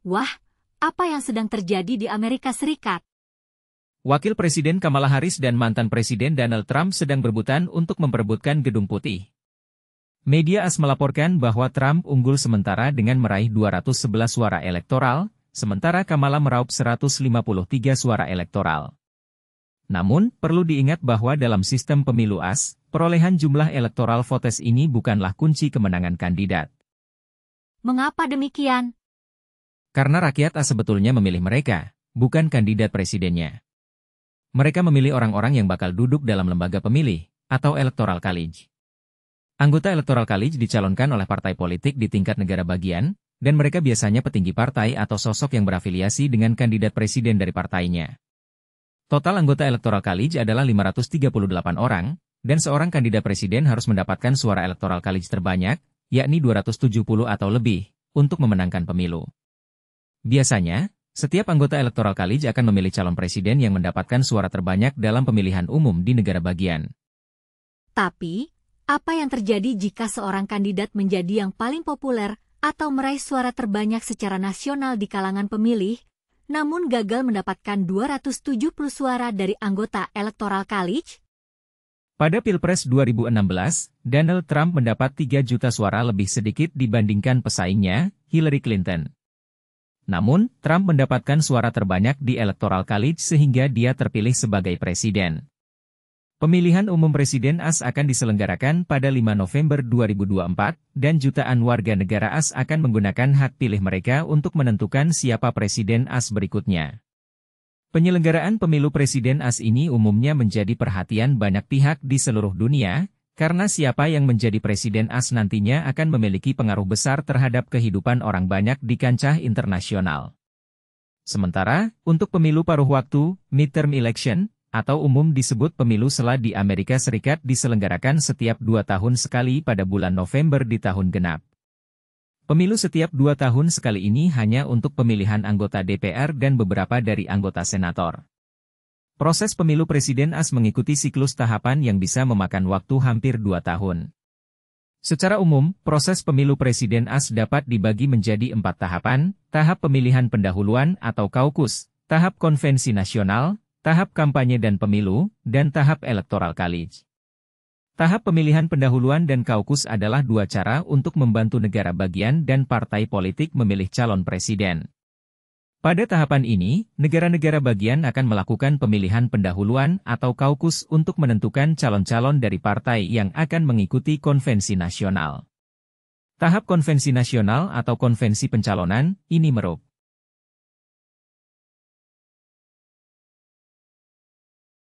Wah, apa yang sedang terjadi di Amerika Serikat? Wakil Presiden Kamala Harris dan mantan Presiden Donald Trump sedang berebutan untuk memperebutkan Gedung Putih. Media AS melaporkan bahwa Trump unggul sementara dengan meraih 211 suara elektoral, sementara Kamala meraup 153 suara elektoral. Namun, perlu diingat bahwa dalam sistem pemilu AS, perolehan jumlah electoral votes ini bukanlah kunci kemenangan kandidat. Mengapa demikian? Karena rakyat AS sebetulnya memilih mereka, bukan kandidat presidennya. Mereka memilih orang-orang yang bakal duduk dalam lembaga pemilih, atau Electoral College. Anggota Electoral College dicalonkan oleh partai politik di tingkat negara bagian, dan mereka biasanya petinggi partai atau sosok yang berafiliasi dengan kandidat presiden dari partainya. Total anggota Electoral College adalah 538 orang, dan seorang kandidat presiden harus mendapatkan suara Electoral College terbanyak, yakni 270 atau lebih, untuk memenangkan pemilu. Biasanya, setiap anggota Electoral College akan memilih calon presiden yang mendapatkan suara terbanyak dalam pemilihan umum di negara bagian. Tapi, apa yang terjadi jika seorang kandidat menjadi yang paling populer atau meraih suara terbanyak secara nasional di kalangan pemilih, namun gagal mendapatkan 270 suara dari anggota Electoral College? Pada Pilpres 2016, Donald Trump mendapat 3 juta suara lebih sedikit dibandingkan pesaingnya, Hillary Clinton. Namun, Trump mendapatkan suara terbanyak di Electoral College sehingga dia terpilih sebagai presiden. Pemilihan umum presiden AS akan diselenggarakan pada 5 November 2024, dan jutaan warga negara AS akan menggunakan hak pilih mereka untuk menentukan siapa presiden AS berikutnya. Penyelenggaraan pemilu presiden AS ini umumnya menjadi perhatian banyak pihak di seluruh dunia, karena siapa yang menjadi presiden AS nantinya akan memiliki pengaruh besar terhadap kehidupan orang banyak di kancah internasional. Sementara, untuk pemilu paruh waktu, midterm election, atau umum disebut pemilu sela di Amerika Serikat diselenggarakan setiap 2 tahun sekali pada bulan November di tahun genap. Pemilu setiap 2 tahun sekali ini hanya untuk pemilihan anggota DPR dan beberapa dari anggota senator. Proses pemilu presiden AS mengikuti siklus tahapan yang bisa memakan waktu hampir 2 tahun. Secara umum, proses pemilu presiden AS dapat dibagi menjadi 4 tahapan, tahap pemilihan pendahuluan atau kaukus, tahap konvensi nasional, tahap kampanye dan pemilu, dan tahap Electoral College. Tahap pemilihan pendahuluan dan kaukus adalah 2 cara untuk membantu negara bagian dan partai politik memilih calon presiden. Pada tahapan ini, negara-negara bagian akan melakukan pemilihan pendahuluan atau kaukus untuk menentukan calon-calon dari partai yang akan mengikuti konvensi nasional. Tahap konvensi nasional atau konvensi pencalonan, ini merupakan